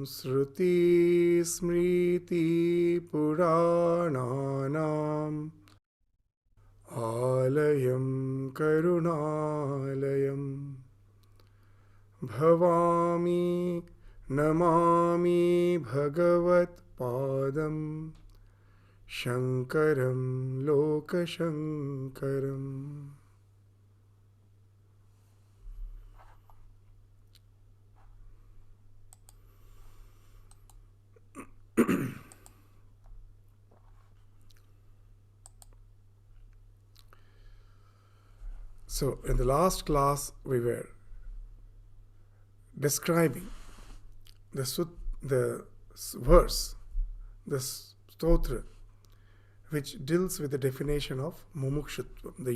Shruti Smriti Purananam Alayam Karunalayam Bhavami Namami Bhagavat Padam Shankaram Lokashankaram. So, in the last class, we were describing the verse, the stotra, which deals with the definition of mumukshutva, the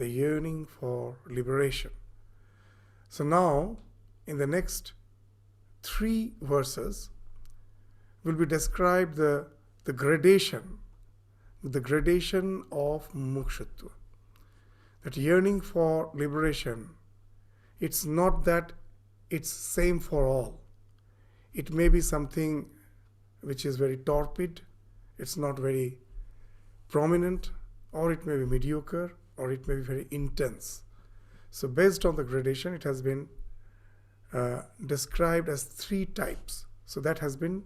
yearning for liberation. So now, in the next 3 verses, will be described the gradation of mumukshutva. That yearning for liberation, it's not that it's same for all. It may be something which is very torpid, it's not very prominent, or it may be mediocre, or it may be very intense. So based on the gradation, it has been described as 3 types. So that has been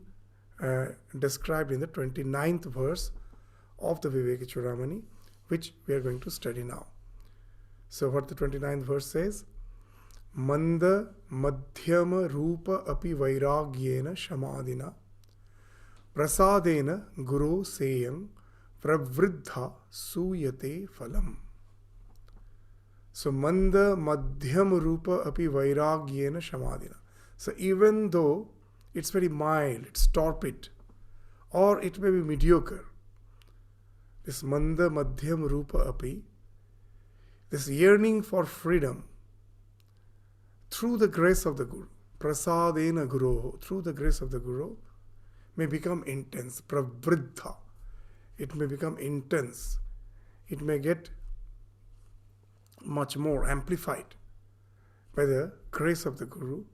described in the 29th verse of the Vivekachudamani, which we are going to study now. So what the 29th verse says, Manda madhyama rupa api vairagyena shamadina prasadena guru seyam pravriddha suyate phalam. So manda madhyam rupa api vairagyena shamadina. So even though it's very mild, it's torpid, or it may be mediocre, this manda madhyam rupa api, this yearning for freedom through the grace of the Guru, prasadena guru, through the grace of the Guru, may become intense, pravriddha. It may become intense. It may get much more amplified by the grace of the Guru.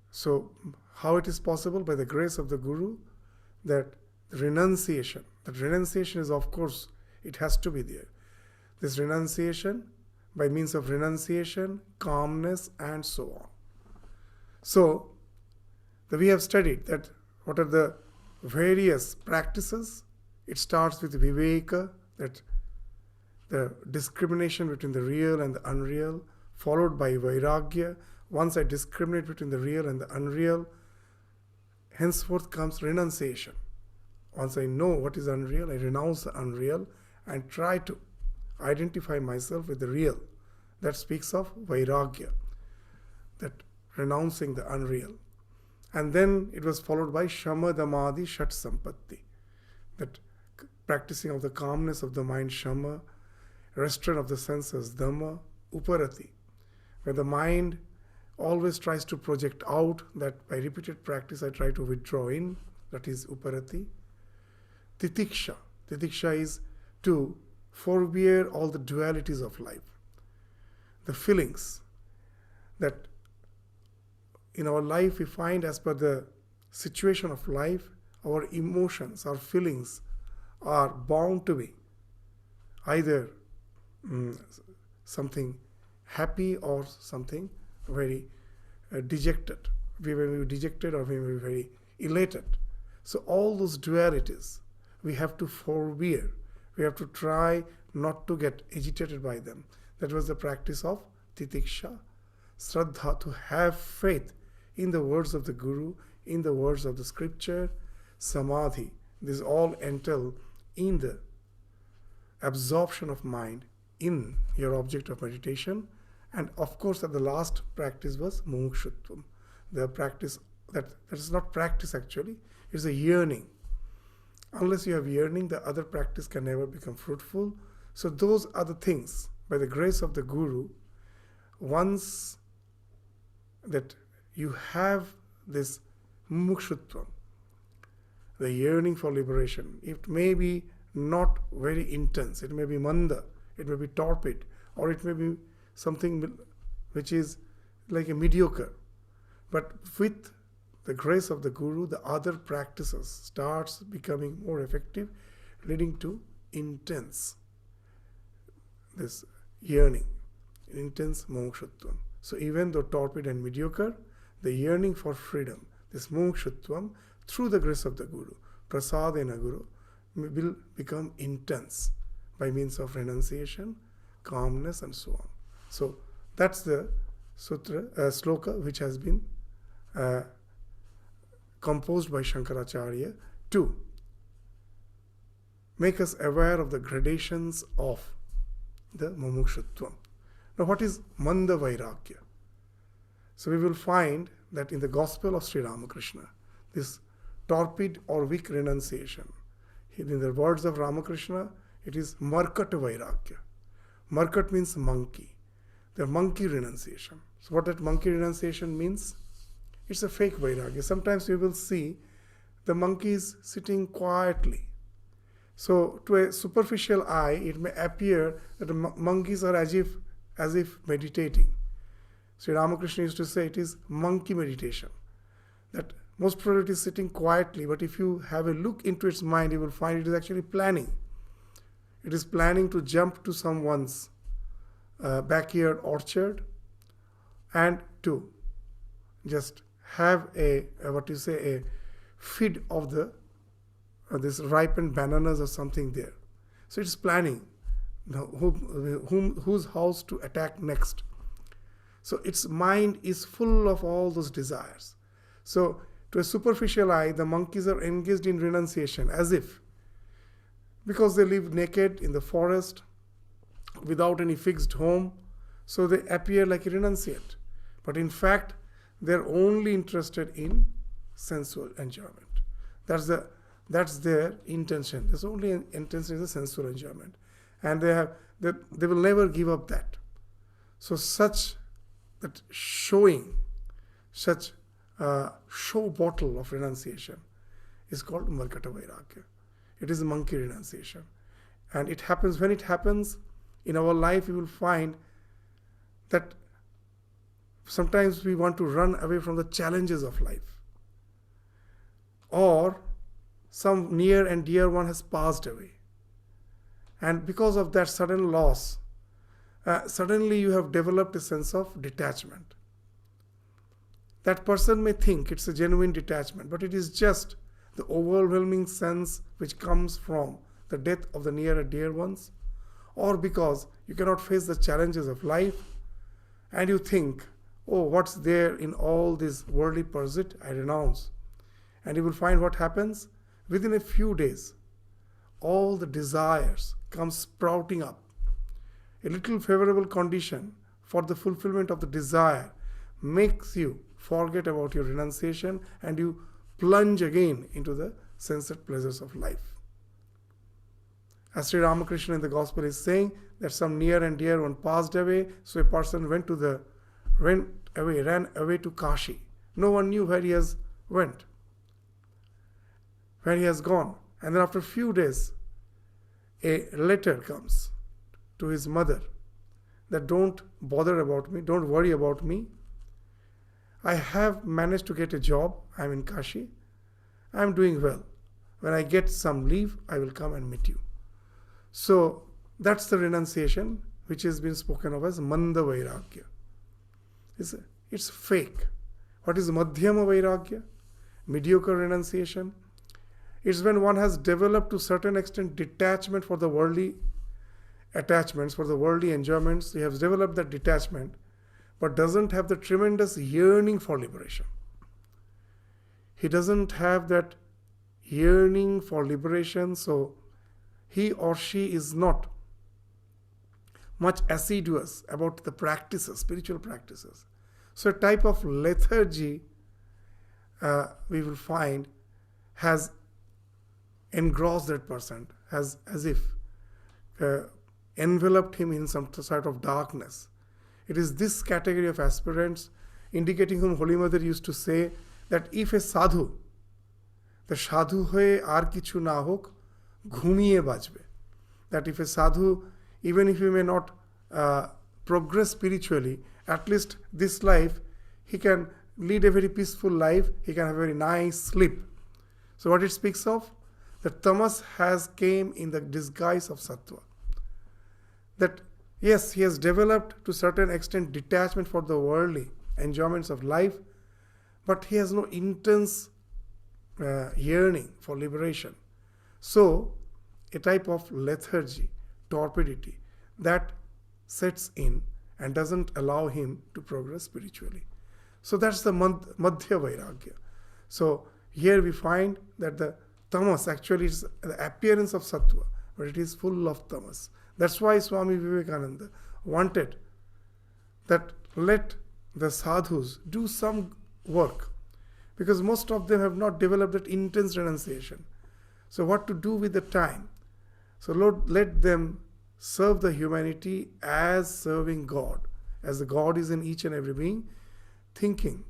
So, how it is possible? By the grace of the Guru, that renunciation is, of course, it has to be there. This renunciation, by means of renunciation, calmness, and so on. So, we have studied that what are the various practices. It starts with Viveka, that the discrimination between the real and the unreal, followed by Vairagya. Once I discriminate between the real and the unreal, henceforth comes renunciation. Once I know what is unreal, I renounce the unreal and try to identify myself with the real. That speaks of Vairagya, that renouncing the unreal. And then it was followed by Shama Damadi Shat Sampatti, that practicing of the calmness of the mind, Shama, restraint of the senses, Dhamma, Uparati, where the mind always tries to project out, that by repeated practice I try to withdraw in, that is Uparati. Titiksha is to forbear all the dualities of life, the feelings that in our life we find, as per the situation of life, our emotions, our feelings are bound to be either something happy or something very dejected. We may be dejected or we may be very elated. So all those dualities we have to forbear. We have to try not to get agitated by them. That was the practice of Titiksha. Shraddha, to have faith in the words of the Guru, in the words of the scripture. Samadhi, this all entail in the absorption of mind in your object of meditation. And of course, at the last practice was mumukshutvam. The practice that is not practice actually, it's a yearning. Unless you have yearning, the other practice can never become fruitful. So those are the things, by the grace of the Guru, once that you have this mumukshutvam, the yearning for liberation, it may be not very intense, it may be manda, it may be torpid, or it may be something which is like a mediocre. But with the grace of the Guru, the other practices starts becoming more effective, leading to intense, this yearning, intense mumukshutvam. So even though torpid and mediocre, the yearning for freedom, this mumukshutvam, through the grace of the Guru, prasadena Guru, will become intense by means of renunciation, calmness, and so on. So that's the sutra, sloka, which has been composed by Shankaracharya to make us aware of the gradations of the mumukshutvam. Now, what is manda vairagya? So we will find that in the Gospel of Sri Ramakrishna, this torpid or weak renunciation, in the words of Ramakrishna, it is markat vairagya. Markat means monkey. The monkey renunciation. So what that monkey renunciation means? It's a fake vairagya. Sometimes you will see the monkeys sitting quietly. So to a superficial eye, it may appear that the monkeys are as if meditating. Sri Ramakrishna used to say it is monkey meditation. That most probably it is sitting quietly, but if you have a look into its mind, you will find it is actually planning. It is planning to jump to someone's backyard orchard and to just have a feed of the this ripened bananas or something there. So it's planning whose house to attack next. So its mind is full of all those desires. So to a superficial eye, the monkeys are engaged in renunciation as if, because they live naked in the forest without any fixed home, so they appear like a renunciate. But in fact, they're only interested in sensual enjoyment. That's their intention. There's only an intention is a sensual enjoyment, and they will never give up that. So such show bottle of renunciation is called markata vairagya. It is a monkey renunciation, and it happens when it happens in our life. You will find that sometimes we want to run away from the challenges of life, or some near and dear one has passed away, and because of that sudden loss, suddenly you have developed a sense of detachment. That person may think it's a genuine detachment, but it is just the overwhelming sense which comes from the death of the near and dear ones, or because you cannot face the challenges of life and you think, oh, what's there in all this worldly pursuit? I renounce. And you will find what happens within a few days. All the desires come sprouting up. A little favorable condition for the fulfillment of the desire makes you forget about your renunciation and you plunge again into the sensate pleasures of life. As Sri Ramakrishna in the Gospel is saying that some near and dear one passed away, so a person ran away to Kashi. No one knew where he has gone. And then after a few days, a letter comes to his mother that don't bother about me, don't worry about me. I have managed to get a job. I'm in Kashi. I'm doing well. When I get some leave, I will come and meet you. So that's the renunciation which has been spoken of as manda vairagya. It's fake. What is madhyama vairagya? Mediocre renunciation. It's when one has developed to a certain extent detachment for the worldly attachments, for the worldly enjoyments. He has developed that detachment, but doesn't have the tremendous yearning for liberation. He doesn't have that yearning for liberation, so he or she is not much assiduous about the practices, spiritual practices. So a type of lethargy we will find has engrossed that person, as if enveloped him in some sort of darkness. It is this category of aspirants indicating whom Holy Mother used to say that if a sadhu, the sadhu hoye ar kichu na hok, ghumiye bajbe. That if a sadhu, even if he may not progress spiritually, at least this life he can lead a very peaceful life, he can have a very nice sleep. So what it speaks of? That tamas has came in the disguise of sattva. That yes, he has developed to a certain extent detachment for the worldly enjoyments of life, but he has no intense yearning for liberation. So a type of lethargy, torpidity, that sets in and doesn't allow him to progress spiritually. So that's the Madhya Vairagya. So here we find that the tamas actually is the appearance of sattva, but it is full of tamas. That's why Swami Vivekananda wanted that let the sadhus do some work, because most of them have not developed that intense renunciation. So what to do with the time? So Lord, let them serve the humanity as serving God, as the God is in each and every being, thinking,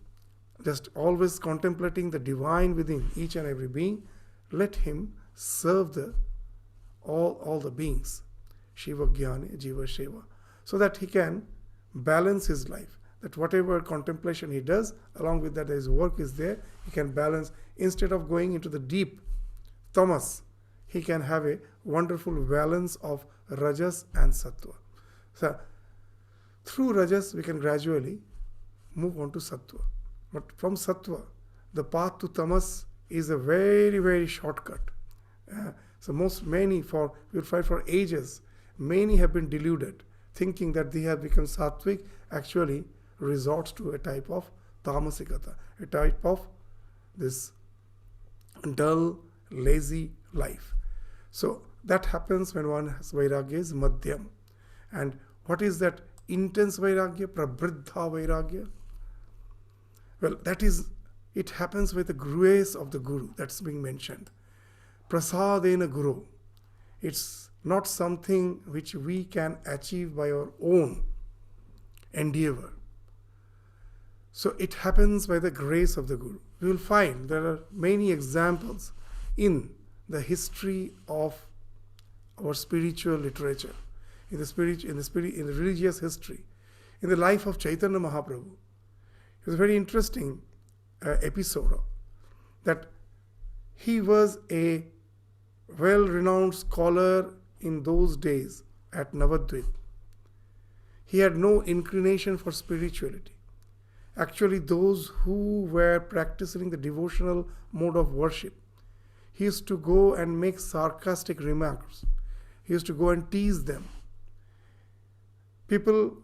just always contemplating the divine within each and every being. Let him serve all the beings, Shiva Jnani, Jiva Sheva, so that he can balance his life. That whatever contemplation he does, along with that his work is there, he can balance. Instead of going into the deep tamas, he can have a wonderful balance of rajas and sattva. So through rajas we can gradually move on to sattva. But from sattva, the path to tamas is a very, very shortcut. So many you'll find for ages, many have been deluded, thinking that they have become sattvic, actually resorts to a type of tamasikata, a type of this dull, lazy life. So that happens when one has vairagya is madhyam. And what is that intense vairagya, prabridha vairagya? Well, it happens with the grace of the Guru, that's being mentioned. Prasadena Guru. It's not something which we can achieve by our own endeavor. So it happens by the grace of the Guru. We will find there are many examples in the history of our spiritual literature, in the religious history, in the life of Chaitanya Mahaprabhu. It was a very interesting episode that he was a well-renowned scholar in those days at Navadvip. He had no inclination for spirituality. Actually, those who were practicing the devotional mode of worship, he used to go and make sarcastic remarks. He used to go and tease them. People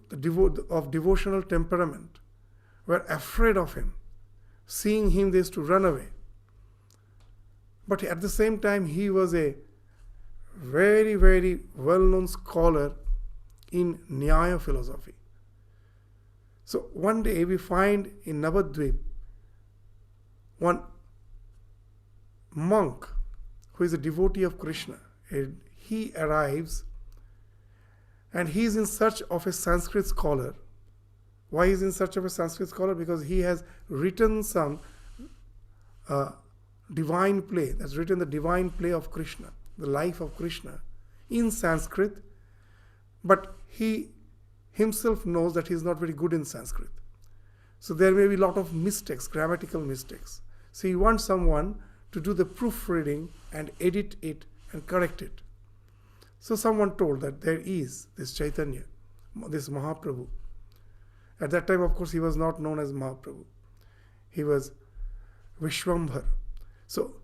of devotional temperament were afraid of him. Seeing him, they used to run away. But at the same time, he was a very, very well-known scholar in Nyaya philosophy. So one day we find in Navadvip one monk who is a devotee of Krishna. He arrives and he is in search of a Sanskrit scholar. Why is he in search of a Sanskrit scholar? Because he has written some divine play, that's written the divine play of Krishna, the life of Krishna in Sanskrit, but he himself knows that he is not very good in Sanskrit. So there may be a lot of mistakes, grammatical mistakes. So he wants someone to do the proofreading and edit it and correct it. So someone told that there is this Chaitanya, this Mahaprabhu. At that time, of course, he was not known as Mahaprabhu. He was Vishwambhar. So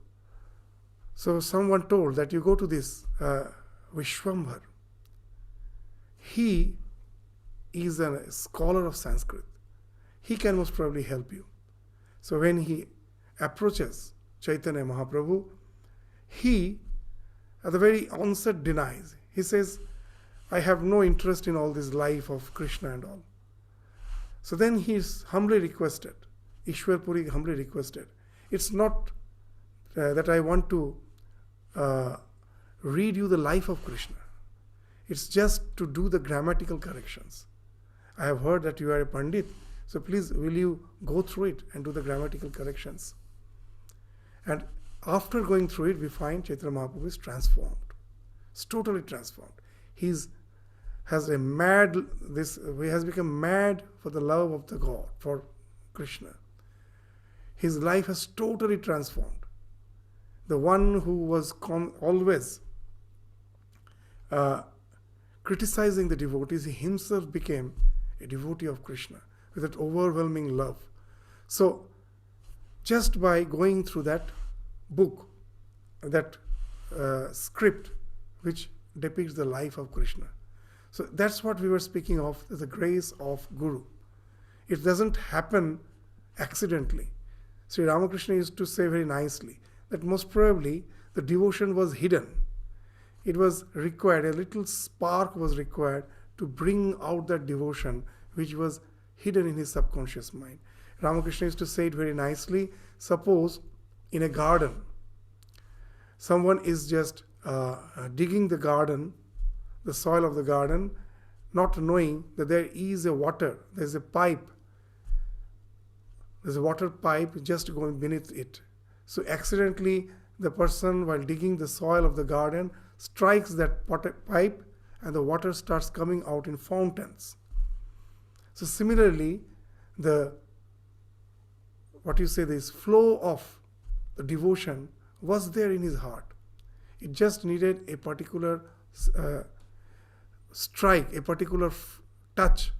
someone told that you go to this Vishwambhar. He is a scholar of Sanskrit. He can most probably help you. So when he approaches Chaitanya Mahaprabhu, he at the very onset denies. He says, I have no interest in all this life of Krishna and all. So then he is humbly requested, Ishwar Puri humbly requested, it's not that I want to read you the life of Krishna. It's just to do the grammatical corrections. I have heard that you are a Pandit, so please will you go through it and do the grammatical corrections. And after going through it, we find Chaitanya Mahaprabhu is transformed. It's totally transformed. He has become mad for the love of the God, for Krishna. his life has totally transformed. The one who was always criticizing the devotees, he himself became a devotee of Krishna with that overwhelming love. So, just by going through that book, that script which depicts the life of Krishna. So that's what we were speaking of, the grace of Guru. It doesn't happen accidentally. Sri Ramakrishna used to say very nicely that most probably the devotion was hidden. It was required, a little spark was required to bring out that devotion which was hidden in his subconscious mind. Ramakrishna used to say it very nicely. Suppose in a garden, someone is just digging the garden, the soil of the garden, not knowing that there is a water, there's a pipe, there's a water pipe just going beneath it. So accidentally the person, while digging the soil of the garden, strikes that pipe and the water starts coming out in fountains. So similarly, this flow of the devotion was there in his heart. It just needed a particular strike, a particular touch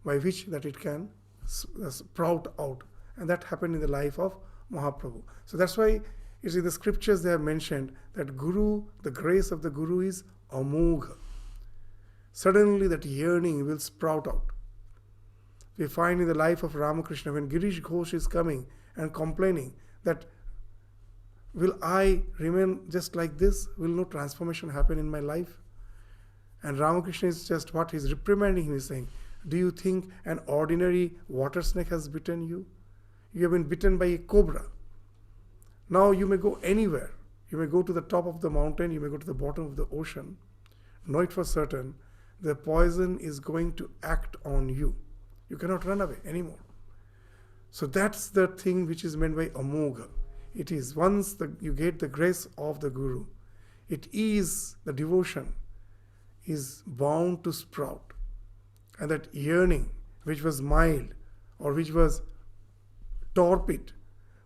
by which that it can sprout out. And that happened in the life of Mahaprabhu. So that's why you see the scriptures they have mentioned that Guru, the grace of the Guru is amogha. Suddenly that yearning will sprout out. We find in the life of Ramakrishna when Girish Ghosh is coming and complaining that will I remain just like this? Will no transformation happen in my life? And Ramakrishna is just what he's reprimanding him. He's saying, do you think an ordinary water snake has bitten you? You have been bitten by a cobra. Now you may go anywhere. You may go to the top of the mountain. You may go to the bottom of the ocean. Know it for certain, the poison is going to act on you. You cannot run away anymore. So that's the thing which is meant by amogha. It is once you get the grace of the Guru, it is the devotion is bound to sprout. And that yearning which was mild or which was torpid,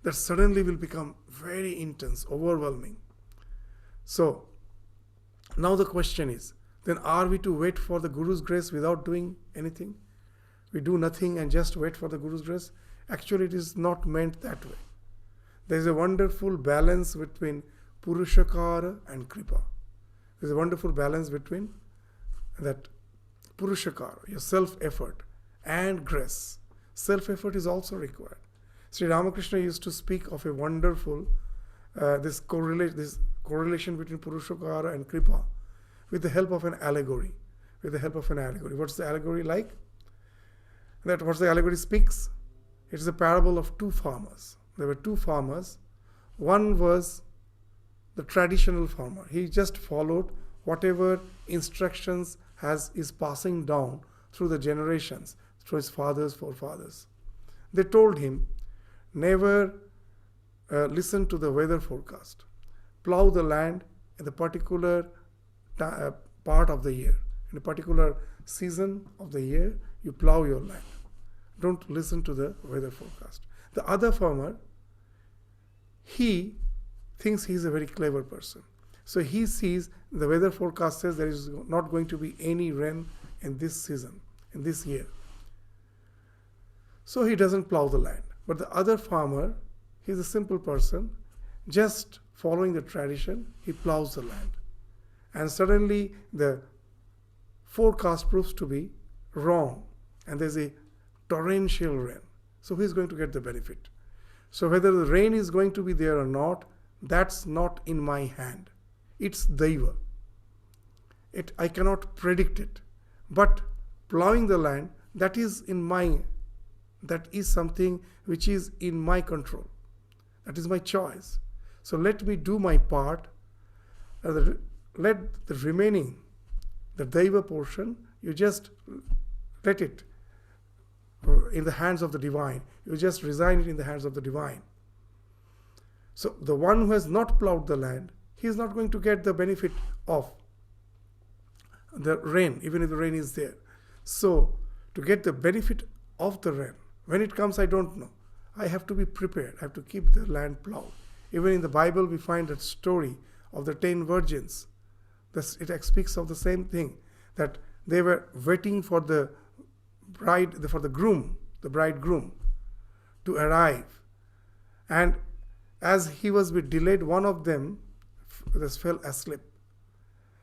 that suddenly will become very intense, overwhelming. So now the question is, then are we to wait for the Guru's grace without doing anything? We do nothing and just wait for the Guru's grace? Actually, it is not meant that way. There is a wonderful balance between Purushakara and Kripa. There is a wonderful balance between that Purushakara, your self-effort, and grace. Self-effort is also required. Sri Ramakrishna used to speak of a wonderful this correlation between Purushakara and Kripa with the help of an allegory. What's the allegory like? What the allegory speaks? It is a parable of two farmers. There were two farmers. One was the traditional farmer. He just followed whatever instructions is passing down through the generations, through his fathers, forefathers. They told him, never listen to the weather forecast. Plow the land in the particular part of the year. In a particular season of the year, you plow your land. Don't listen to the weather forecast. The other farmer, he thinks he is a very clever person. So he sees the weather forecast says there is not going to be any rain in this season, in this year. So he doesn't plow the land. But the other farmer, he is a simple person, just following the tradition, he plows the land. And suddenly the forecast proves to be wrong. And there's a torrential rain. So who is going to get the benefit? So whether the rain is going to be there or not, that's not in my hand. It's Daiva. I cannot predict it. But plowing the land, that is something which is in my control. That is my choice. So let me do my part. Let the remaining, the Daiva portion, you just let it in the hands of the divine. You just resign it in the hands of the divine. So the one who has not plowed the land, he is not going to get the benefit of the rain, even if the rain is there. So to get the benefit of the rain, when it comes, I don't know. I have to be prepared. I have to keep the land plowed. Even in the Bible, we find that story of the 10 virgins. It speaks of the same thing, that they were waiting for the bridegroom to arrive. And as he was delayed, one of them fell asleep.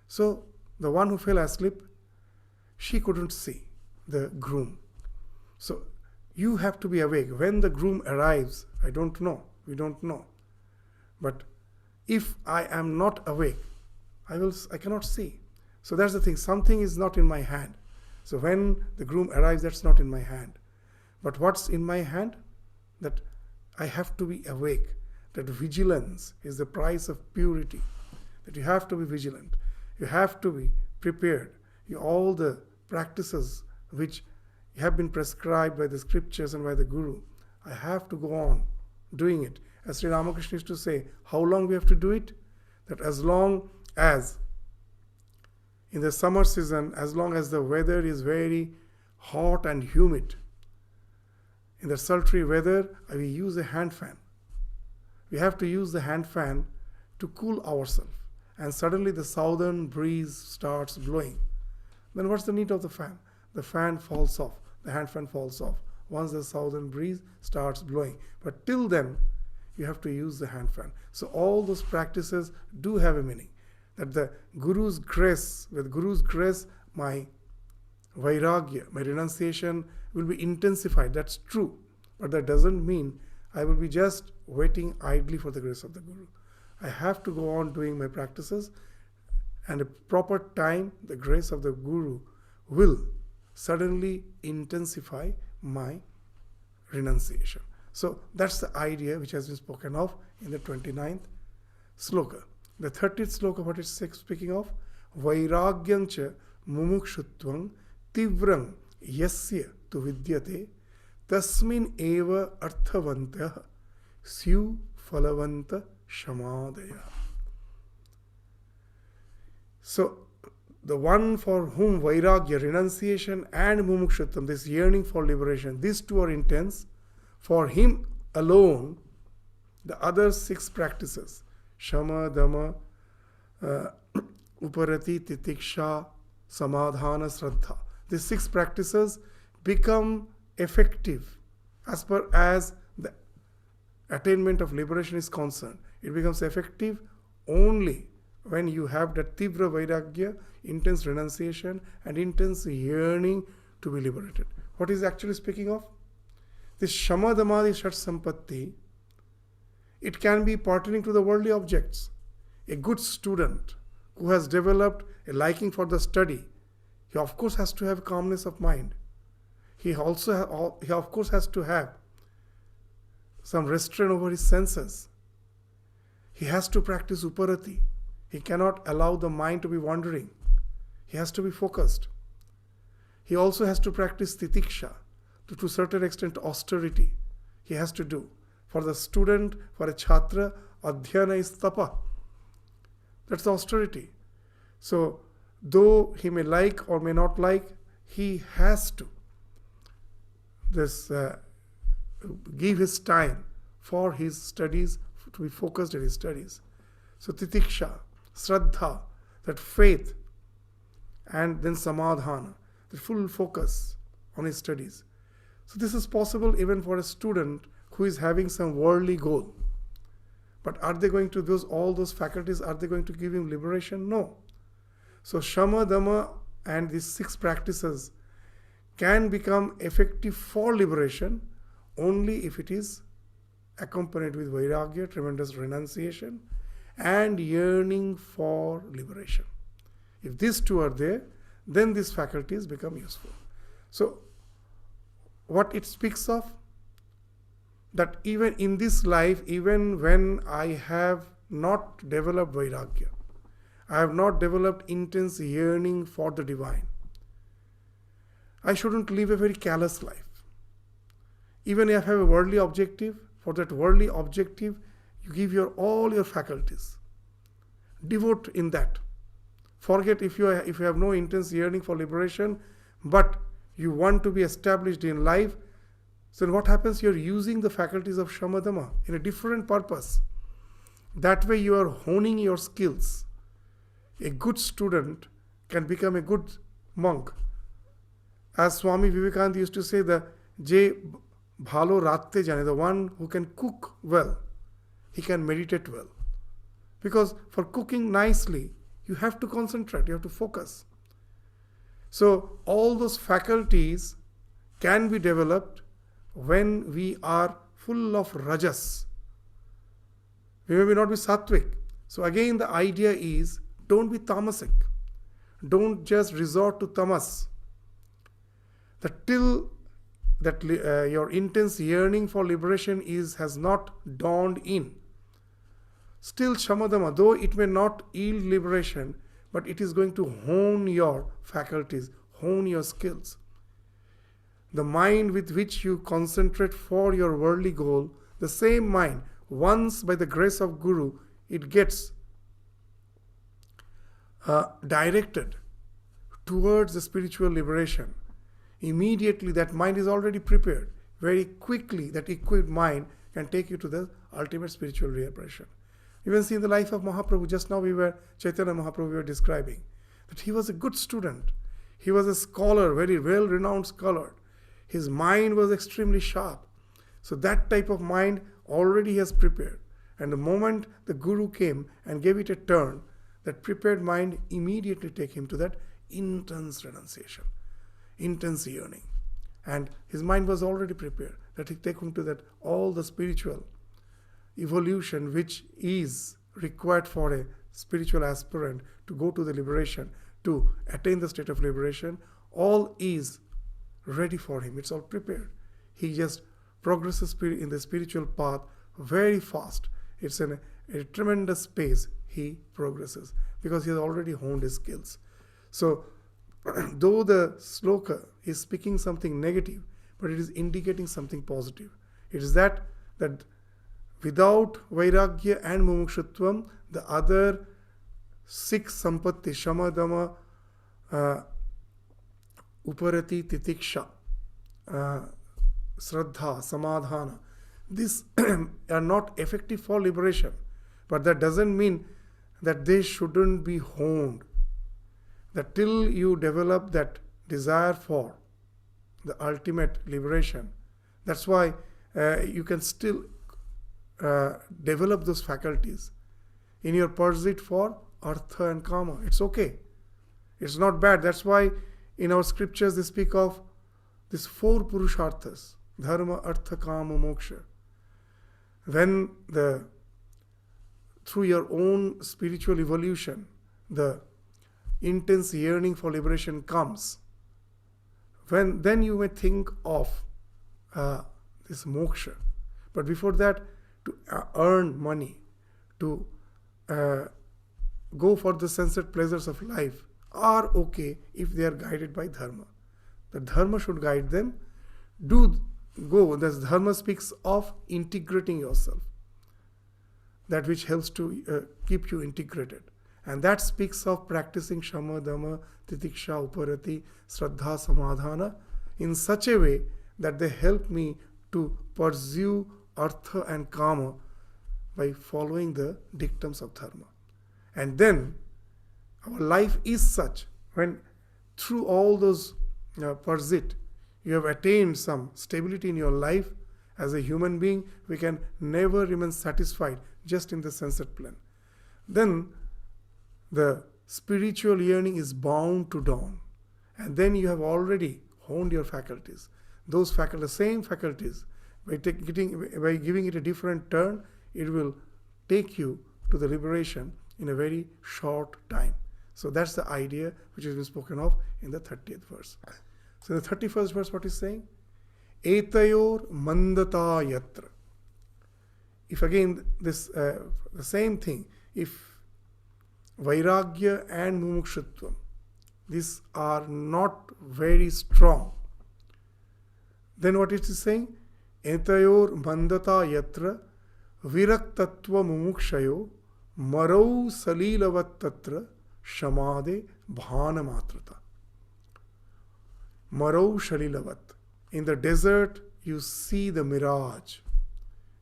So the one who fell asleep, she couldn't see the groom. So you have to be awake. When the groom arrives, I don't know. We don't know. But if I am not awake, I cannot see. So that's the thing. Something is not in my hand. So when the groom arrives, that's not in my hand. But what's in my hand? That I have to be awake. That vigilance is the price of purity. That you have to be vigilant. You have to be prepared. All the practices which have been prescribed by the scriptures and by the Guru, I have to go on doing it. As Sri Ramakrishna used to say, how long we have to do it? That as long as in the summer season, as long as the weather is very hot and humid, in the sultry weather, we use a hand fan. We have to use the hand fan to cool ourselves. And suddenly the southern breeze starts blowing. Then what's the need of the fan? The fan falls off. The hand fan falls off once the southern breeze starts blowing. But till then, you have to use the hand fan. So all those practices do have a meaning. That the Guru's grace, with Guru's grace, my vairagya, my renunciation will be intensified. That's true. But that doesn't mean I will be just waiting idly for the grace of the Guru. I have to go on doing my practices, and at a proper time, the grace of the Guru will suddenly intensify my renunciation. So that's the idea which has been spoken of in the 29th sloka. The 30th sloka, what it's speaking of? Vairagyam cha mumukshutvam tivrang yasya tu vidyate tasmin eva arthavantah syu phalavanta shamadaya. So the one for whom vairagya, renunciation, and mumukshutvam, this yearning for liberation, these two are intense, for him alone, the other 6 practices, shama, dama, uparati, titiksha, samadhana, shraddha, these 6 practices become effective as far as the attainment of liberation is concerned. It becomes effective only when you have that tivra vairagya, intense renunciation, and intense yearning to be liberated. What is actually speaking of? This shama damadi shat sampatti, it can be pertaining to the worldly objects. A good student who has developed a liking for the study, he of course has to have calmness of mind. He of course has to have some restraint over his senses. He has to practice uparati. He cannot allow the mind to be wandering. He has to be focused. He also has to practice titiksha, to a certain extent austerity. He has to do. For the student, for a chhatra, adhyana is tapa. That's austerity. So, though he may like or may not like, he has to give his time for his studies, to be focused in his studies. So titiksha, shraddha, that faith, and then samadhana, the full focus on his studies. So this is possible even for a student who is having some worldly goal. But are they going to all those faculties, are they going to give him liberation? No. So shama, dama, and these 6 practices can become effective for liberation only if it is accompanied with vairagya, tremendous renunciation, and yearning for liberation. If these 2 are there, then these faculties become useful. So what it speaks of, that even in this life, even when I have not developed vairagya, I have not developed intense yearning for the divine, I shouldn't live a very callous life. Even if I have a worldly objective, for that worldly objective, you give all your faculties. Devote in that. Forget if you have no intense yearning for liberation, but you want to be established in life, So what happens? You're using the faculties of Shamadama in a different purpose. That way you are honing your skills. A good student can become a good monk. As Swami Vivekananda used to say, the bhalo ratte jane, the one who can cook well, he can meditate well. Because for cooking nicely, you have to concentrate, you have to focus. So all those faculties can be developed when we are full of rajas. We may not be sattvic. So again the idea is, don't be tamasic. Don't just resort to tamas. That till that your intense yearning for liberation has not dawned in. Still Shamadama, though it may not yield liberation, but it is going to hone your faculties, hone your skills. The mind with which you concentrate for your worldly goal, the same mind, once by the grace of Guru, it gets directed towards the spiritual liberation. Immediately that mind is already prepared. Very quickly that equipped mind can take you to the ultimate spiritual liberation. You can see in the life of Mahaprabhu, just now Chaitanya Mahaprabhu we were describing, that he was a good student. He was a scholar, very well-renowned scholar. His mind was extremely sharp. So that type of mind already he has prepared. And the moment the Guru came and gave it a turn, that prepared mind immediately take him to that intense renunciation, intense yearning. And his mind was already prepared, that he take him to that all the spiritual evolution which is required for a spiritual aspirant to go to the liberation, to attain the state of liberation, all is ready for him. It's all prepared. He just progresses in the spiritual path very fast. It's in a tremendous pace he progresses because he has already honed his skills. So though the sloka is speaking something negative, but it is indicating something positive. It is that without vairagya and mumukshutvam, the other six sampatti, shamadama, uparati, titiksha, shraddha, samadhana, these are not effective for liberation. But that doesn't mean that they shouldn't be honed. That till you develop that desire for the ultimate liberation, that's why you can still develop those faculties in your pursuit for artha and kama. It's okay. It's not bad. That's why in our scriptures they speak of these four purusharthas: dharma, artha, kama, moksha. When through your own spiritual evolution, the intense yearning for liberation comes, then you may think of this moksha. But before that, to earn money, to go for the sensate pleasures of life are okay if they are guided by dharma. The dharma should guide them. Do go. The dharma speaks of integrating yourself. That which helps to keep you integrated. And that speaks of practicing shama, dhamma, titiksha, uparati, shraddha, samadhana in such a way that they help me to pursue artha and kama by following the dictums of dharma. And then our life is such, when through all those pursuit, you have attained some stability in your life as a human being, we can never remain satisfied just in the sensate plane. Then the spiritual yearning is bound to dawn. And then you have already honed your faculties. Those faculties, same faculties, by giving it a different turn, it will take you to the liberation in a very short time. So that's the idea which has been spoken of in the 30th verse. So in the 31st verse, what is saying? Etayor mandata yatra. If again this the same thing, if vairagya and mumukshutvam, these are not very strong, then what it is saying? Etayor mandata yatra viraktatva mumukshayo marau salilavat tatra shamade bhana matrata. Marau shalilavat. In the desert, you see the mirage.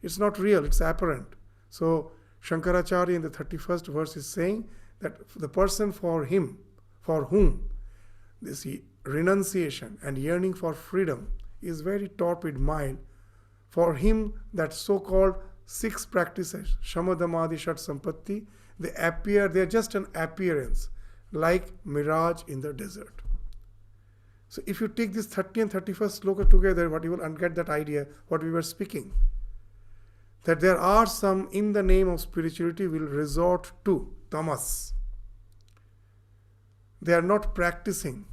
It's not real, it's apparent. So Shankaracharya in the 31st verse is saying that the person for whom this renunciation and yearning for freedom is very torpid mind, for him that so-called 6 practices, Shamadhamadi Shat Sampatti, they are just an appearance, like mirage in the desert. So if you take this 30 and 31st sloka together, what you will get that idea, what we were speaking. That there are some, in the name of spirituality, will resort to tamas. They are not practicing.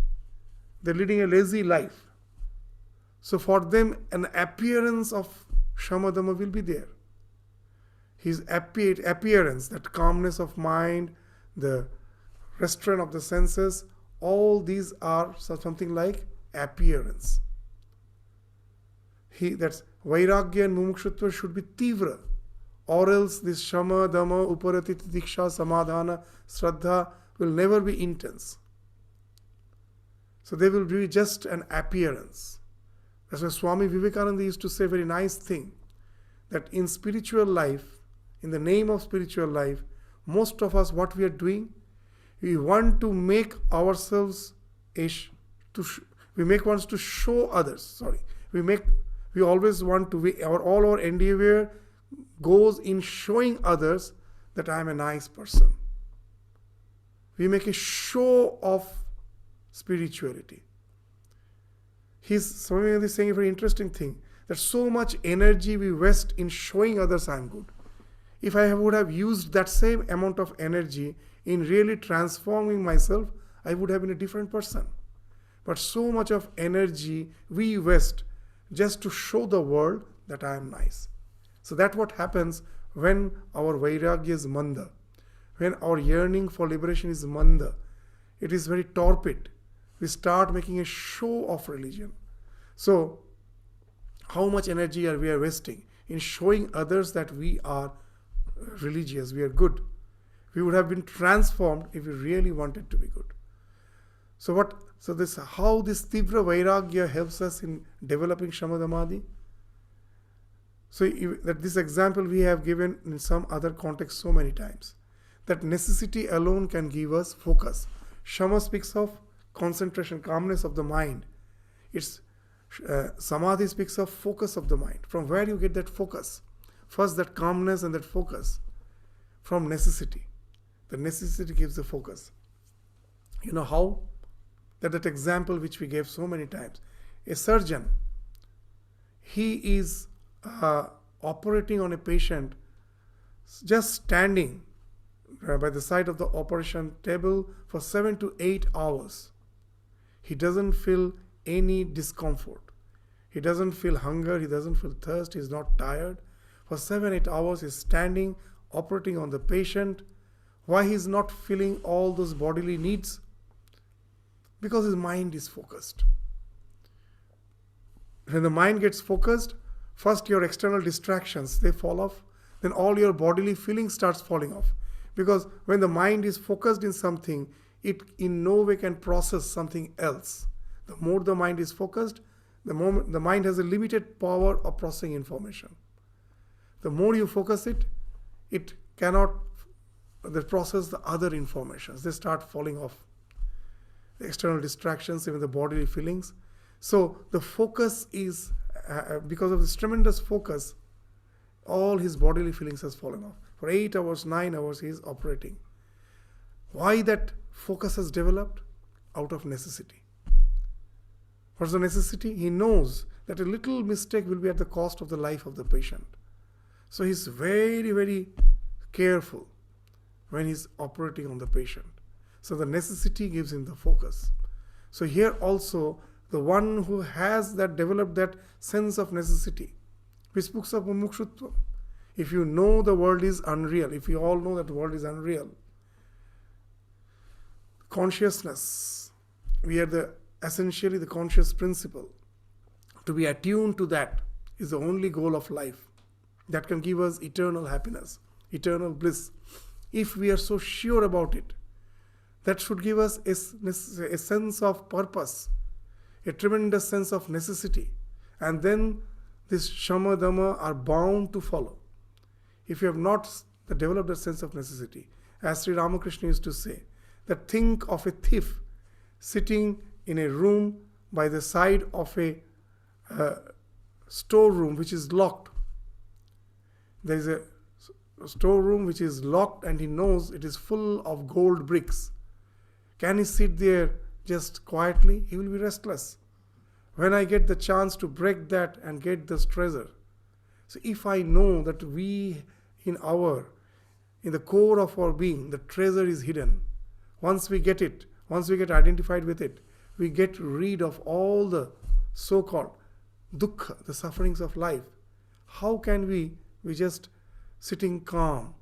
They are leading a lazy life. So for them, an appearance of Shamadama will be there. His appearance, that calmness of mind, the restraint of the senses, all these are something like appearance. That's Vairagya and Mumukshutva should be tivra, or else this Shama, Dhamma, Uparati, Diksha, Samadhana, Shraddha will never be intense. So they will be just an appearance. That's why Swami Vivekananda used to say a very nice thing, that in spiritual life, in the name of spiritual life, most of us, what we are doing, we want to make ourselves, we make ones to show others. We always want to, all our endeavor goes in showing others that I am a nice person. We make a show of spirituality. Swami is saying a very interesting thing, that so much energy we waste in showing others I am good. If I would have used that same amount of energy in really transforming myself, I would have been a different person. But so much of energy we waste just to show the world that I am nice. So that's what happens when our vairagya is manda, when our yearning for liberation is manda. It is very torpid. We start making a show of religion. So how much energy are we wasting in showing others that we are religious, we are good? We would have been transformed if we really wanted to be good. So how this Tivra Vairagya helps us in developing Shamadhamadi? So that this example we have given in some other context so many times, that necessity alone can give us focus. Shama speaks of concentration, calmness of the mind. Samadhi speaks of focus of the mind. From where you get that focus? First, that calmness and that focus. From necessity. The necessity gives the focus. You know how? That example which we gave so many times. A surgeon, he is operating on a patient, just standing by the side of the operation table for 7 to 8 hours. He doesn't feel any discomfort. He doesn't feel hunger. He doesn't feel thirst. He's not tired. For 7-8 hours, he's standing, operating on the patient. Why he's not feeling all those bodily needs? Because his mind is focused. When the mind gets focused, first your external distractions, they fall off. Then all your bodily feelings starts falling off. Because when the mind is focused in something, it in no way can process something else. The more the mind is focused, the mind has a limited power of processing information. The more you focus it, it cannot process the other informations. They start falling off. The external distractions, even the bodily feelings. So the focus is, because of this tremendous focus, all his bodily feelings has fallen off. For 8 hours, 9 hours, he is operating. Why that focus has developed? Out of necessity. What's the necessity? He knows that a little mistake will be at the cost of the life of the patient. So he's very, very careful when he's operating on the patient. So the necessity gives him the focus. So here also, the one who has developed that sense of necessity, which speaks of mumukshutva. If you know the world is unreal, if you all know that the world is unreal, consciousness, we are essentially the conscious principle. To be attuned to that is the only goal of life. That can give us eternal happiness, eternal bliss. If we are so sure about it, that should give us a sense of purpose, a tremendous sense of necessity. And then this Shama Dhamma are bound to follow. If you have not developed a sense of necessity, as Sri Ramakrishna used to say, that think of a thief sitting in a room by the side of a storeroom which is locked. There is a storeroom which is locked and he knows it is full of gold bricks. Can he sit there just quietly? He will be restless. When I get the chance to break that and get this treasure. So if I know that we in the core of our being, the treasure is hidden. Once we get it, once we get identified with it, we get rid of all the so-called dukkha, the sufferings of life. How can we just sitting calm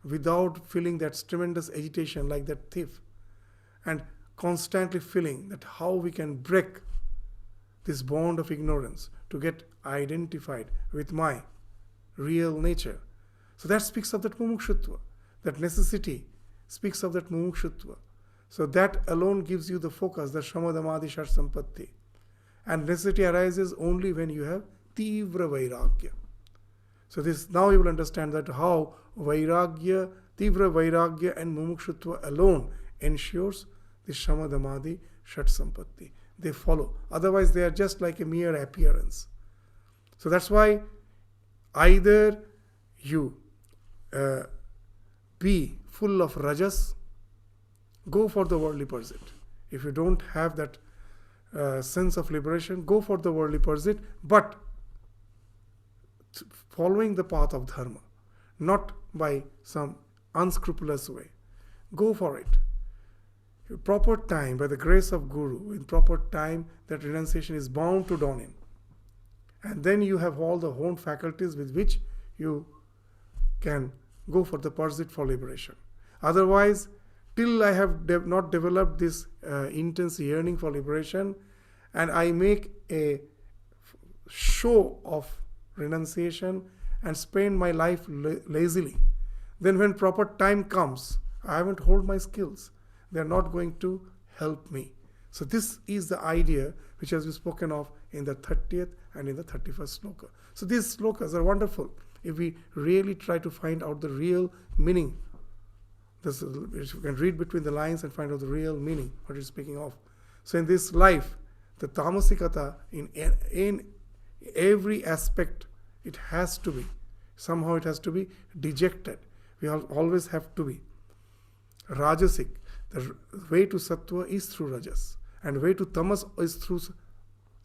without feeling that tremendous agitation like that thief, and constantly feeling that how we can break this bond of ignorance to get identified with my real nature. So that speaks of that mumukshutva. That necessity speaks of that mumukshutva. So that alone gives you the focus, the shamadhamadi shar sampatti. And necessity arises only when you have tivra vairagya. So this, now you will understand that how vairagya, tivra vairagya and mumukshutva alone ensures the shamadhamadi shat sampatti. They follow. Otherwise they are just like a mere appearance. So that's why either you be full of rajas, go for the worldly pursuit. If you don't have that sense of liberation, go for the worldly pursuit, but following the path of dharma, not by some unscrupulous way. Go for it. In proper time, by the grace of Guru, in proper time, that renunciation is bound to dawn in. And then you have all the own faculties with which you can go for the pursuit for liberation. Otherwise, till I have not developed this intense yearning for liberation, and I make a show of renunciation and spend my life lazily, then when proper time comes, I haven't hold my skills. They are not going to help me. So this is the idea which has been spoken of in the 30th and in the 31st sloka. So these slokas are wonderful if we really try to find out the real meaning. This, you can read between the lines and find out the real meaning, what it's speaking of. So in this life, the tamasikata, in every aspect, it has to be. Somehow it has to be dejected. We always have to be rajasic. The way to sattva is through rajas, and way to tamas is through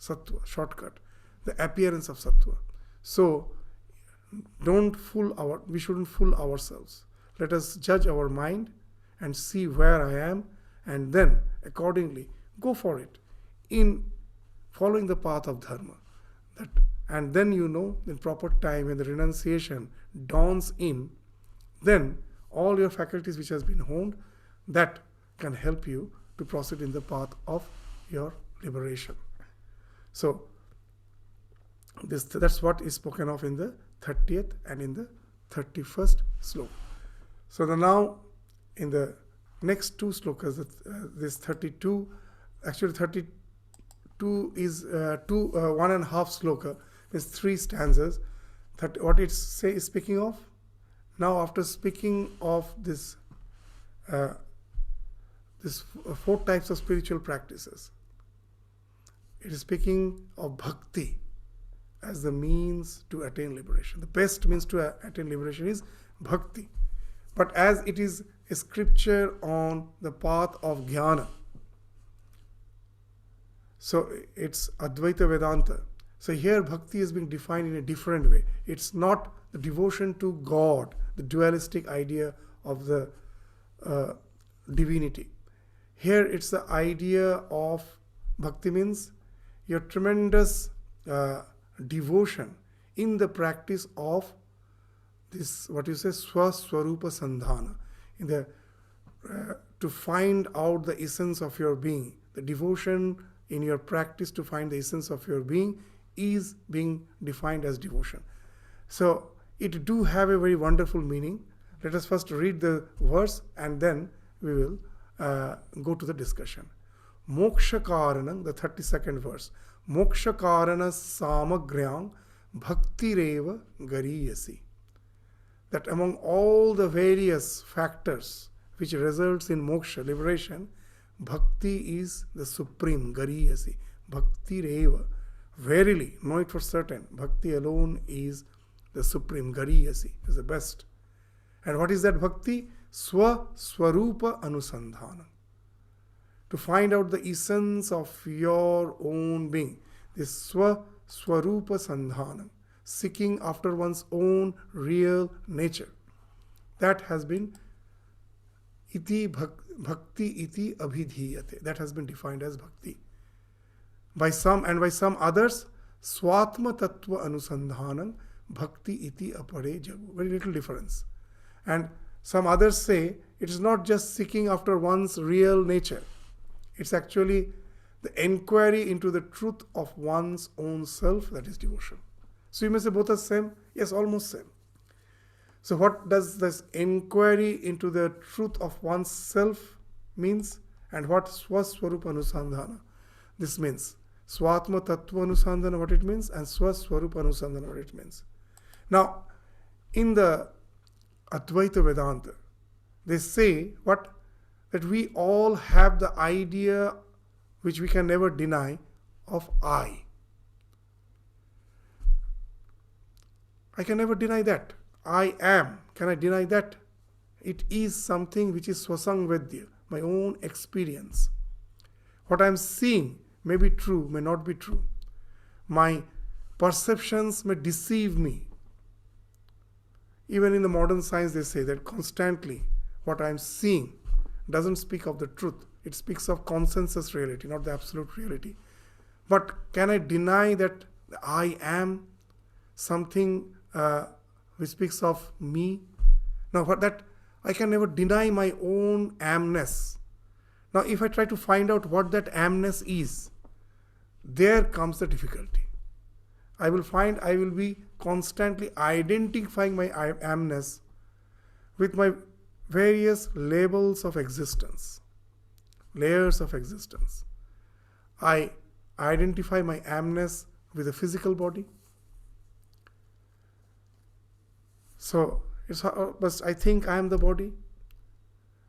sattva, shortcut, the appearance of sattva. So we shouldn't fool ourselves. Let us judge our mind and see where I am, and then accordingly go for it in following the path of dharma. And then in proper time, when the renunciation dawns in, then all your faculties which has been honed, that can help you to proceed in the path of your liberation. So that's what is spoken of in the 30th and in the 31st sloka. So now in the next two slokas, this 32, actually 32 is 1.5 sloka, is 3 stanzas. What it's speaking of? Now after speaking of this 4 types of spiritual practices, it is speaking of bhakti as the means to attain liberation. The best means to attain liberation is bhakti. But as it is a scripture on the path of jnana, so it's Advaita Vedanta. So here bhakti is being defined in a different way. It's not the devotion to God, the dualistic idea of the divinity. Here it's the idea of bhakti means your tremendous devotion in the practice of this, what you say, swaswarupa sandhana, in the to find out the essence of your being. The devotion in your practice to find the essence of your being is being defined as devotion. So it do have a very wonderful meaning. Let us first read the verse and then we will go to the discussion. Moksha karanam, the 32nd verse. Moksha karana samagryam bhaktireva gariyasi. That among all the various factors which results in moksha, liberation, bhakti is the supreme, gariyasi. Bhaktireva. Verily, know it for certain, bhakti alone is the supreme, gariyasi, is the best. And what is that bhakti? Swarupa anusandhanam. To find out the essence of your own being. This swarupa sandhanam. Seeking after one's own real nature. That has been iti bhakti iti abhidhiyate. That has been defined as bhakti. By some and by some others, swatma tattva anusandhanam bhakti iti apare jagu. Very little difference. And some others say it is not just seeking after one's real nature. It's actually the enquiry into the truth of one's own self, that is devotion. So you may say both are same. Yes, almost same. So what does this inquiry into the truth of one's self means? And what swaswarupa anusandhana? This means swatma tattva anusandhana, what it means, and swaswarupa anusandhana, what it means. Now, in the Advaita Vedanta, they say what? That we all have the idea which we can never deny of I. I can never deny that. I am. Can I deny that? It is something which is swasang vedya, my own experience. What I am seeing may be true, may not be true. My perceptions may deceive me. Even in the modern science they say that constantly what I am seeing doesn't speak of the truth. It speaks of consensus reality, not the absolute reality. But can I deny that I am something which speaks of me? Now, for that, I can never deny my own amness. Now, if I try to find out what that amness is, there comes the difficulty. I will find I will be constantly identifying my amness with my various labels of existence, layers of existence. I identify my amness with the physical body. So, but I think I am the body.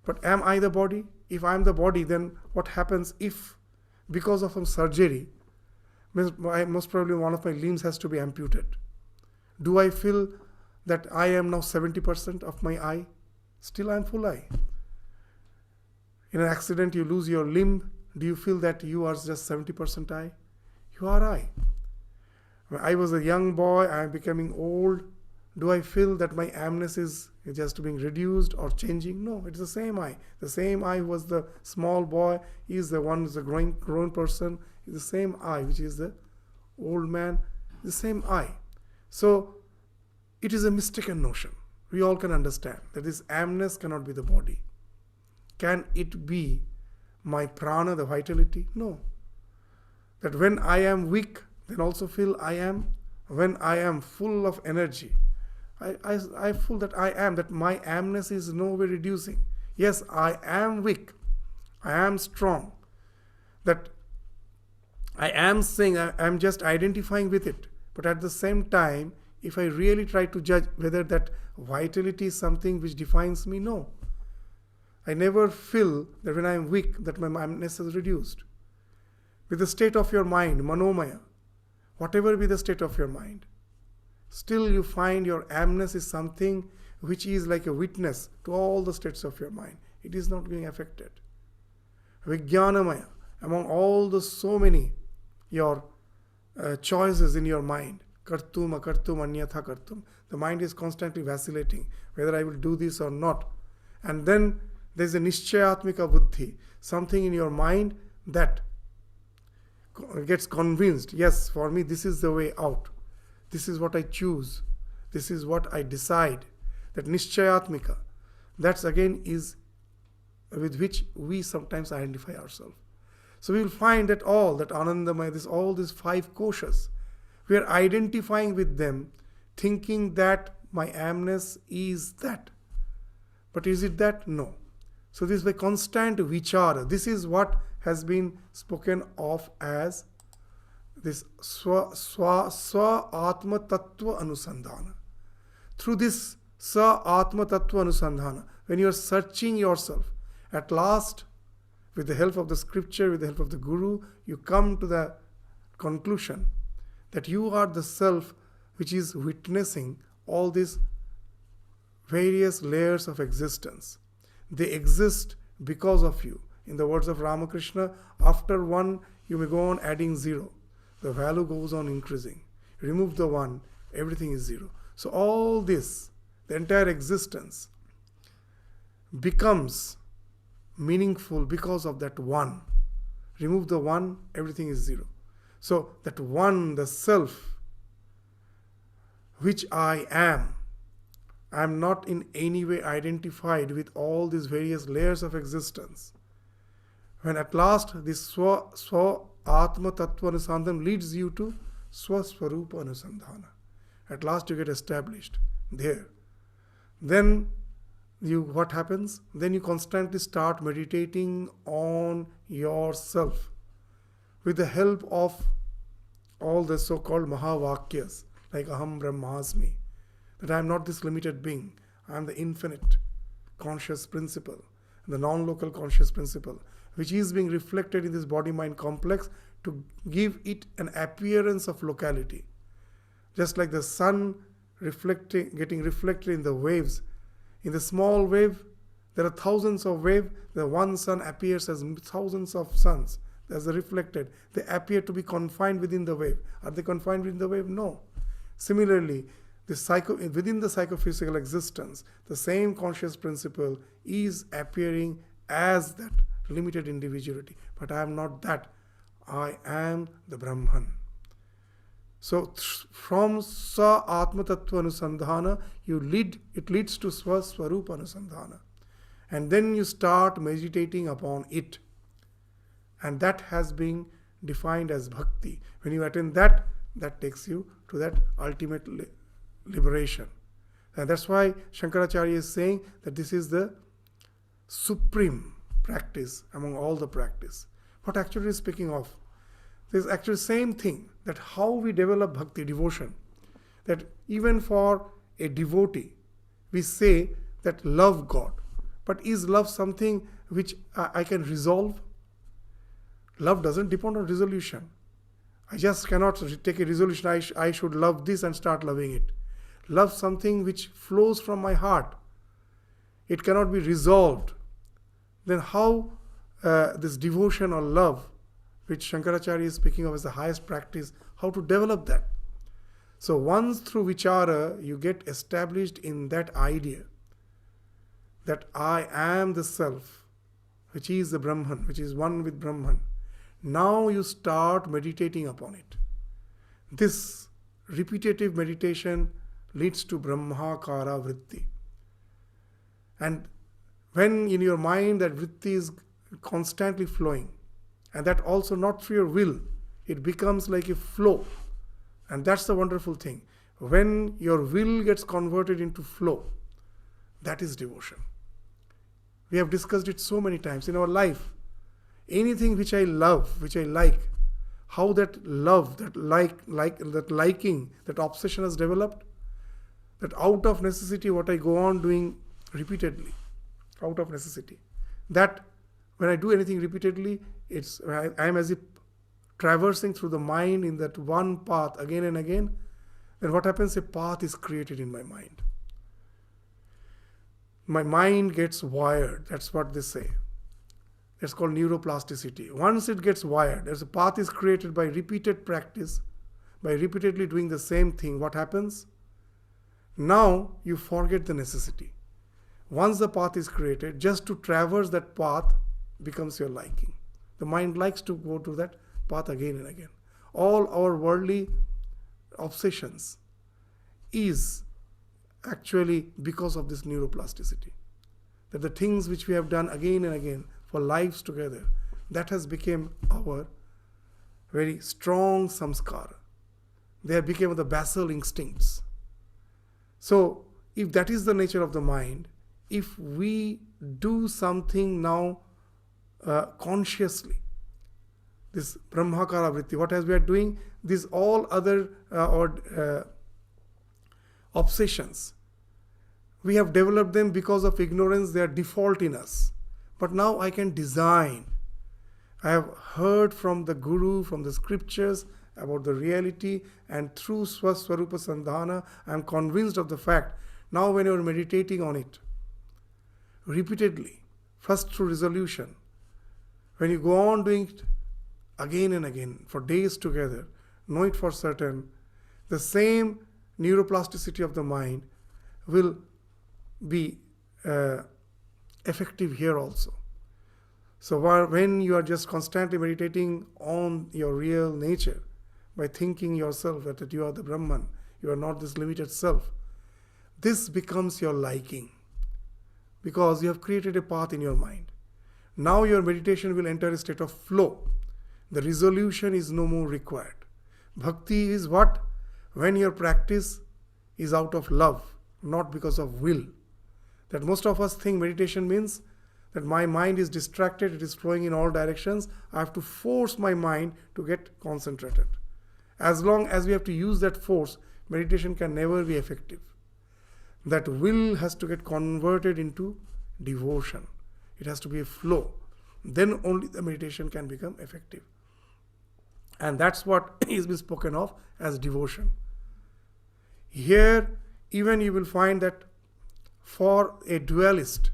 But am I the body? If I am the body, then what happens if, because of some surgery, most probably one of my limbs has to be amputated? Do I feel that I am now 70% of my I? Still I am full I. In an accident, you lose your limb. Do you feel that you are just 70% I? You are I. When I was a young boy, I am becoming old. Do I feel that my amness is just being reduced or changing? No, it's the same I. The same I who was the small boy is the one who is the grown person. Is the same I, which is the old man. The same I. So, it is a mistaken notion. We all can understand that this amness cannot be the body. Can it be my prana, the vitality? No. That when I am weak, then also feel I am. When I am full of energy, I feel that I am, that my amness is no way reducing. Yes, I am weak. I am strong. That I am saying, I am just identifying with it. But at the same time, if I really try to judge whether that vitality is something which defines me, no. I never feel that when I am weak, that my amness is reduced. With the state of your mind, manomaya, whatever be the state of your mind, still you find your amness is something which is like a witness to all the states of your mind. It is not being affected. Vijnanamaya, among all the so many your choices in your mind, kartum, akartum, anyatha kartum, the mind is constantly vacillating whether I will do this or not. And then there is a nishchayatmika buddhi, something in your mind that gets convinced, yes, for me this is the way out. This is what I choose. This is what I decide. That nishchayatmika, that's again is with which we sometimes identify ourselves. So we will find that all, that Anandamaya, all these 5 koshas, we are identifying with them, thinking that my amness is that. But is it that? No. So this is by constant vichara. This is what has been spoken of as this Swa Atma Tattva Anusandhana. Through this Sa Atma Tattva Anusandhana, when you are searching yourself, at last, with the help of the scripture, with the help of the Guru, you come to the conclusion that you are the self which is witnessing all these various layers of existence. They exist because of you. In the words of Ramakrishna, after 1, you may go on adding 0. The value goes on increasing. Remove the 1, everything is 0. So all this, the entire existence, becomes meaningful because of that 1. Remove the 1, everything is 0. So that 1, the self, which I am not in any way identified with all these various layers of existence. When at last this Swa Atma Tattva Anusandhana leads you to Swaswarupa Anusandhana. At last you get established there. Then what happens? Then you constantly start meditating on yourself with the help of all the so-called Mahavakyas, like Aham Brahmasmi, that I am not this limited being, I am the infinite conscious principle, the non-local conscious principle, which is being reflected in this body-mind complex to give it an appearance of locality. Just like the sun getting reflected in the waves. In the small wave, there are thousands of waves. The one sun appears as thousands of suns. As reflected, they appear to be confined within the wave. Are they confined within the wave? No. Similarly, within the psychophysical existence, the same conscious principle is appearing as that limited individuality. But I am not that. I am the Brahman. So from Sa Atma Tattva Anusandhana, it leads to Swaswarupa Anusandhana. And then you start meditating upon it. And that has been defined as bhakti. When you attain that, that takes you to that ultimate liberation. And that's why Shankaracharya is saying that this is the supreme practice among all the practice. What actually is speaking of? This is actually the same thing, that how we develop bhakti, devotion. That even for a devotee, we say that love God. But is love something which I can resolve? Love doesn't depend on resolution. I just cannot take a resolution, I should love this and start loving it. Love something which flows from my heart. It cannot be resolved. Then how this devotion or love, which Shankaracharya is speaking of as the highest practice, how to develop that? So once through vichara, you get established in that idea that I am the self, which is the Brahman, which is one with Brahman. Now you start meditating upon it. This repetitive meditation leads to Brahmakara Vritti. And when in your mind that Vritti is constantly flowing, and that also not through your will, it becomes like a flow. And that's the wonderful thing. When your will gets converted into flow, that is devotion. We have discussed it so many times in our life. Anything which I love, which I like, how that love, that that liking, that obsession has developed, that out of necessity what I go on doing repeatedly, out of necessity. That when I do anything repeatedly, I am as if traversing through the mind in that one path again and again. Then what happens? A path is created in my mind. My mind gets wired. That's what they say. It's called neuroplasticity. Once it gets wired, as a path is created by repeated practice, by repeatedly doing the same thing, what happens? Now you forget the necessity. Once the path is created, just to traverse that path becomes your liking. The mind likes to go to that path again and again. All our worldly obsessions is actually because of this neuroplasticity. That the things which we have done again and again for lives together, that has become our very strong samskara. They have become the basal instincts. So, if that is the nature of the mind, if we do something now consciously, this Brahmakara vritti, what as we are doing, these all other obsessions, we have developed them because of ignorance. They are default in us. But now I can design. I have heard from the Guru, from the scriptures about the reality, and through Swaswarupa Sandhana, I am convinced of the fact. Now when you are meditating on it repeatedly, first through resolution, when you go on doing it again and again for days together, know it for certain, the same neuroplasticity of the mind will be effective here also. So when you are just constantly meditating on your real nature, by thinking yourself that you are the Brahman, you are not this limited self, this becomes your liking, because you have created a path in your mind. Now your meditation will enter a state of flow. The resolution is no more required. Bhakti is what? When your practice is out of love, not because of will. That most of us think meditation means that my mind is distracted, it is flowing in all directions. I have to force my mind to get concentrated. As long as we have to use that force, meditation can never be effective. That will has to get converted into devotion. It has to be a flow. Then only the meditation can become effective. And that's what is being spoken of as devotion. Here, even you will find that for a dualist,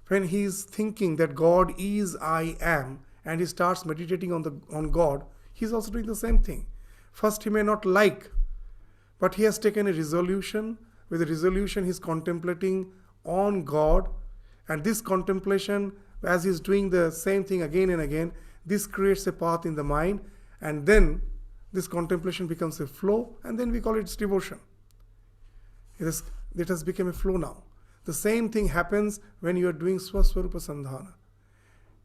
when he is thinking that God is I am, and he starts meditating on God, he is also doing the same thing. First he may not like, but he has taken a resolution. With the resolution he is contemplating on God, and this contemplation, as he is doing the same thing again and again, this creates a path in the mind, and then this contemplation becomes a flow, and then we call it devotion. It has become a flow now. The same thing happens when you are doing Swaswarupa Sandhana.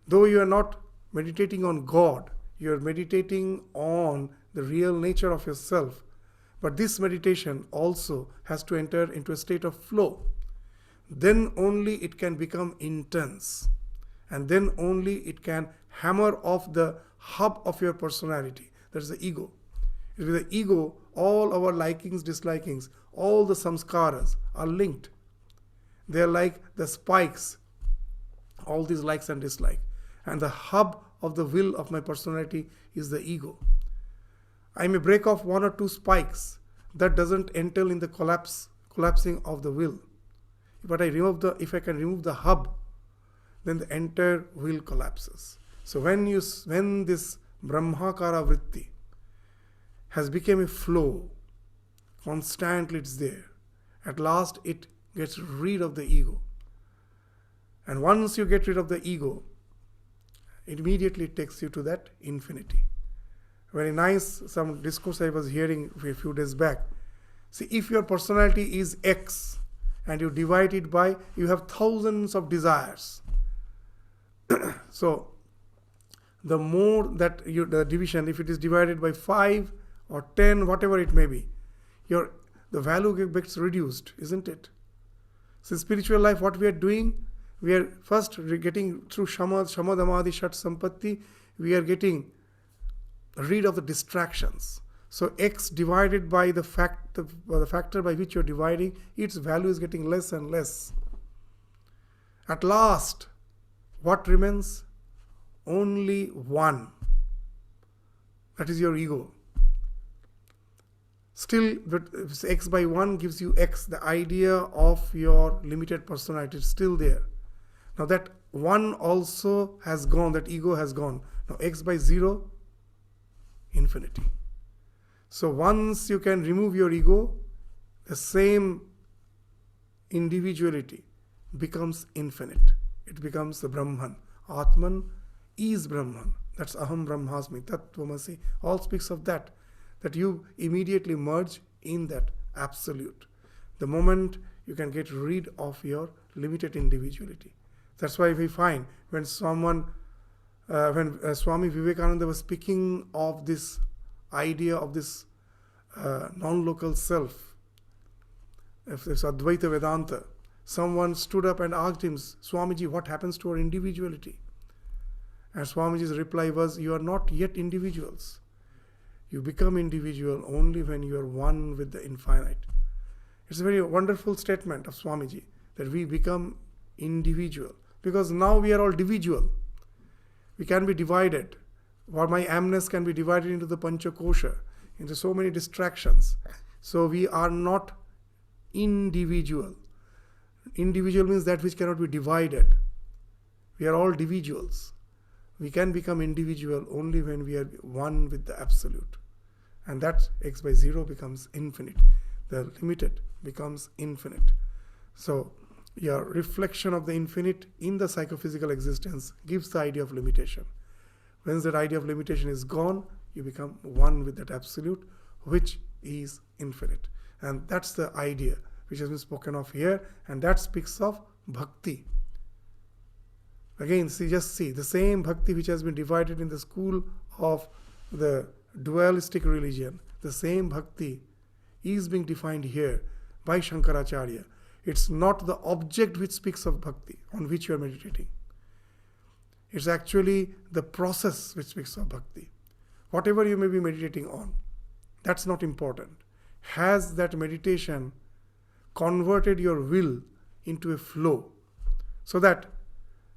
Though you are not meditating on God, you are meditating on the real nature of yourself. But this meditation also has to enter into a state of flow. Then only it can become intense. And then only it can hammer off the hub of your personality. That is the ego. With the ego, all our likings, dislikings, all the samskaras are linked. They are like the spikes, all these likes and dislikes. And the hub of the will of my personality is the ego. I may break off one or two spikes. That doesn't entail in the collapsing of the will. But if I can remove the hub, then the entire will collapses. So when this Brahmakara vritti has become a flow, constantly it's there. At last it gets rid of the ego. And once you get rid of the ego, immediately it takes you to that infinity. Very nice, some discourse I was hearing a few days back. See, if your personality is X and you divide it by, you have thousands of desires. So, the more that the division, if it is divided by 5 or 10, whatever it may be, the value gets reduced, isn't it? So, in spiritual life, what we are doing, we are first getting through Shamadamadi Shat Sampatti, we are getting rid of the distractions. So X divided by the factor by which you are dividing, its value is getting less and less. At last, what remains? Only one. That is your ego. Still, X by 1 gives you X. The idea of your limited personality is still there. Now that 1 also has gone, that ego has gone. Now X by 0, infinity. So once you can remove your ego, the same individuality becomes infinite. It becomes the Brahman. Atman is Brahman. That's Aham Brahmasmi, Tattvamasi. All speaks of that you immediately merge in that absolute. The moment you can get rid of your limited individuality. That's why we find when Swami Vivekananda was speaking of this idea of this non-local self, if this Advaita Vedanta, someone stood up and asked him, Swamiji, what happens to our individuality? And Swamiji's reply was, you are not yet individuals. You become individual only when you are one with the infinite. It's a very wonderful statement of Swamiji, that we become individual. Because now we are all individual. We can be divided. Or my amness can be divided into the Panchakosha, into so many distractions. So we are not individual. Individual means that which cannot be divided. We are all individuals. We can become individual only when we are one with the Absolute. And that x by 0 becomes infinite. The limited becomes infinite. So your reflection of the infinite in the psychophysical existence gives the idea of limitation. Once that idea of limitation is gone, you become one with that Absolute, which is infinite. And that's the idea which has been spoken of here, and that speaks of bhakti. Again, just see, the same bhakti which has been divided in the school of the dualistic religion, the same bhakti is being defined here by Shankaracharya. It's not the object which speaks of bhakti, on which you are meditating. It's actually the process which speaks of bhakti. Whatever you may be meditating on, that's not important. Has that meditation converted your will into a flow, so that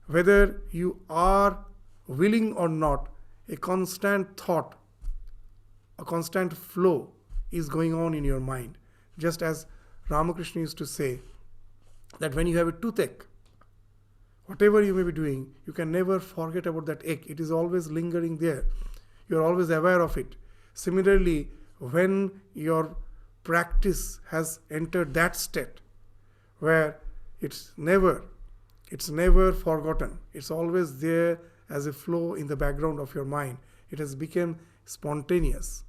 whether you are willing or not, a constant thought, a constant flow is going on in your mind. Just as Ramakrishna used to say, that when you have a toothache, whatever you may be doing, you can never forget about that ache. It is always lingering there. You are always aware of it. Similarly, when your practice has entered that state where it's never forgotten, it's always there as a flow in the background of your mind, it has become spontaneous,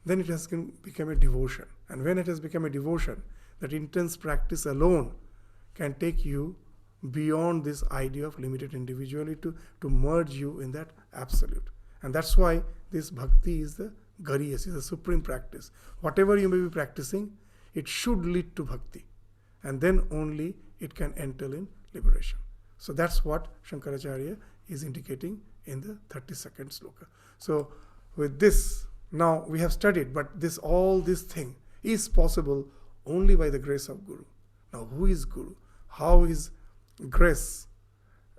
then it has become a devotion. And when it has become a devotion, that intense practice alone can take you beyond this idea of limited individuality to merge you in that Absolute. And that's why this bhakti is the gariyas, is the supreme practice. Whatever you may be practicing, it should lead to bhakti. And then only it can enter in liberation. So that's what Shankaracharya is indicating in the 32nd sloka. So with this, now we have studied, but all this thing is possible only by the grace of Guru. Now who is Guru? How is grace,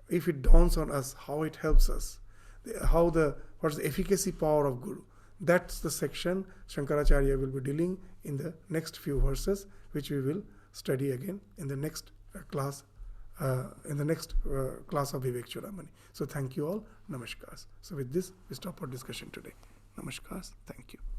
if it dawns on us, how it helps us? What's the efficacy power of Guru? That's the section Shankaracharya will be dealing in the next few verses, which we will study again in the next class of Vivekachudamani. So thank you all. Namaskars. So with this, we stop our discussion today. Namaskars. Thank you.